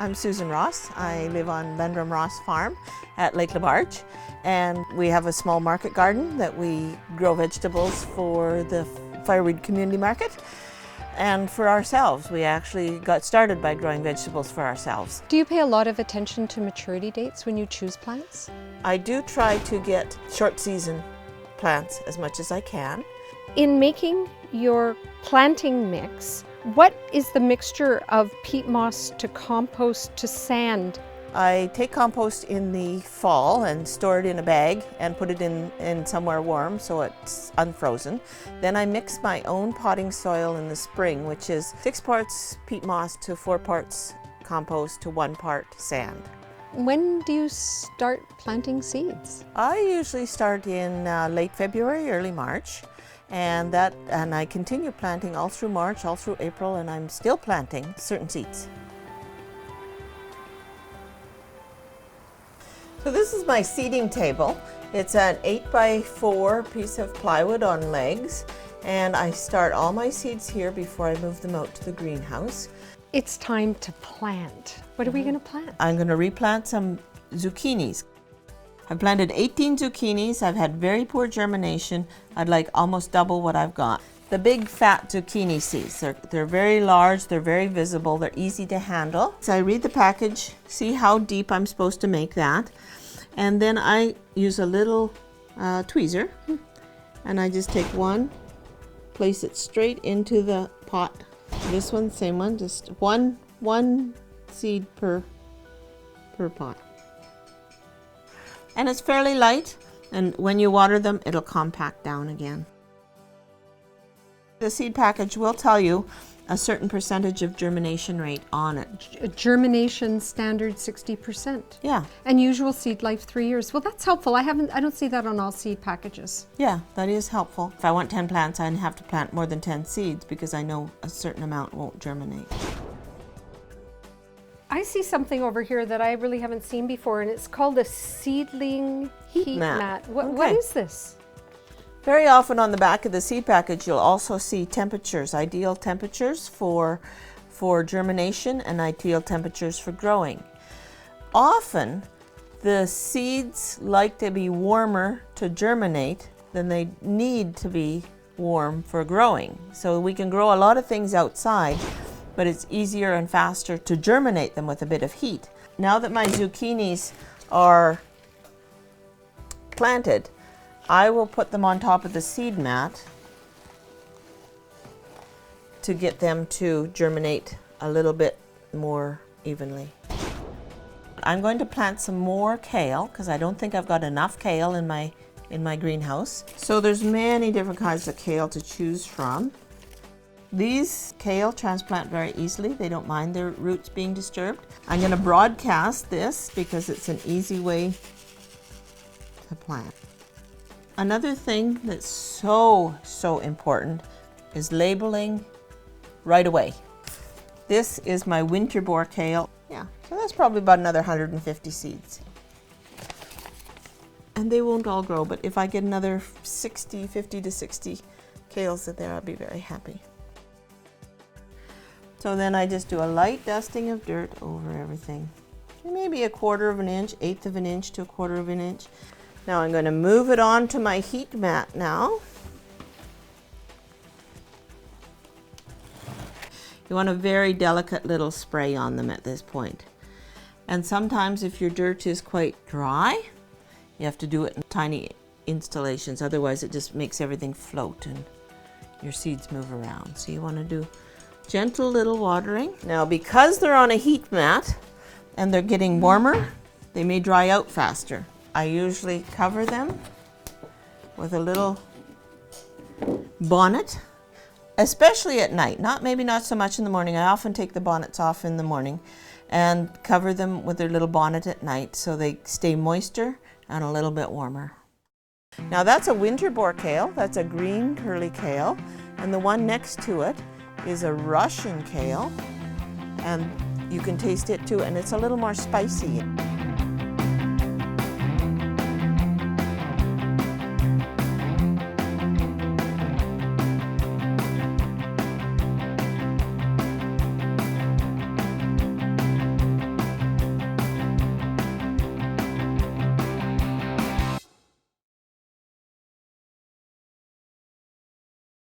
I'm Susan Ross. I live on Lendrum Ross Farm at Lake Laberge, and we have a small market garden that we grow vegetables for the Fireweed Community Market and for ourselves. We actually got started by growing vegetables for ourselves. Do you pay a lot of attention to maturity dates when you choose plants? I do try to get short season plants as much as I can. In making your planting mix, what is the mixture of peat moss to compost to sand? I take compost in the fall and store it in a bag and put it in somewhere warm so it's unfrozen. Then I mix my own potting soil in the spring, which is 6 parts peat moss to 4 parts compost to 1 part sand. When do you start planting seeds? I usually start in late February, early March. And I continue planting all through March, all through April, and I'm still planting certain seeds. So this is my seeding table. It's an 8x4 piece of plywood on legs, and I start all my seeds here before I move them out to the greenhouse. It's time to plant. What are we going to plant? I'm going to replant some zucchinis. I've planted 18 zucchinis. I've had very poor germination. I'd like almost double what I've got. The big fat zucchini seeds, they're very large, they're very visible, they're easy to handle. So I read the package, see how deep I'm supposed to make that. And then I use a little tweezer, and I just take one, place it straight into the pot. This one, same one, just one seed per pot. And it's fairly light, and when you water them, it'll compact down again. The seed package will tell you a certain percentage of germination rate on it. Germination standard 60%. Yeah. And usual seed life 3 years. Well, that's helpful. I don't see that on all seed packages. Yeah, that is helpful. If I want 10 plants, I have to plant more than 10 seeds because I know a certain amount won't germinate. I see something over here that I really haven't seen before, and it's called a seedling heat mat. What is this? Very often on the back of the seed package, you'll also see temperatures, ideal temperatures for germination and ideal temperatures for growing. Often, the seeds like to be warmer to germinate than they need to be warm for growing. So we can grow a lot of things outside, but it's easier and faster to germinate them with a bit of heat. Now that my zucchinis are planted, I will put them on top of the seed mat to get them to germinate a little bit more evenly. I'm going to plant some more kale because I don't think I've got enough kale in my greenhouse. So there's many different kinds of kale to choose from. These kale transplant very easily. They don't mind their roots being disturbed. I'm going to broadcast this because it's an easy way to plant. Another thing that's so important is labeling right away. This is my winter boar kale. Yeah, so that's probably about another 150 seeds. And they won't all grow, but if I get another 50 to 60 kales in there, I'll be very happy. So then I just do a light dusting of dirt over everything. Maybe 1/4 of an inch, 1/8 of an inch to 1/4 of an inch. Now I'm going to move it on to my heat mat now. You want a very delicate little spray on them at this point. And sometimes if your dirt is quite dry, you have to do it in tiny installations. Otherwise it just makes everything float and your seeds move around. So you want to do gentle little watering. Now because they're on a heat mat and they're getting warmer, they may dry out faster. I usually cover them with a little bonnet, especially at night. Maybe not so much in the morning. I often take the bonnets off in the morning and cover them with their little bonnet at night so they stay moister and a little bit warmer. Now that's a winter boar kale. That's a green curly kale, and the one next to it is a Russian kale, and you can taste it too, and it's a little more spicy.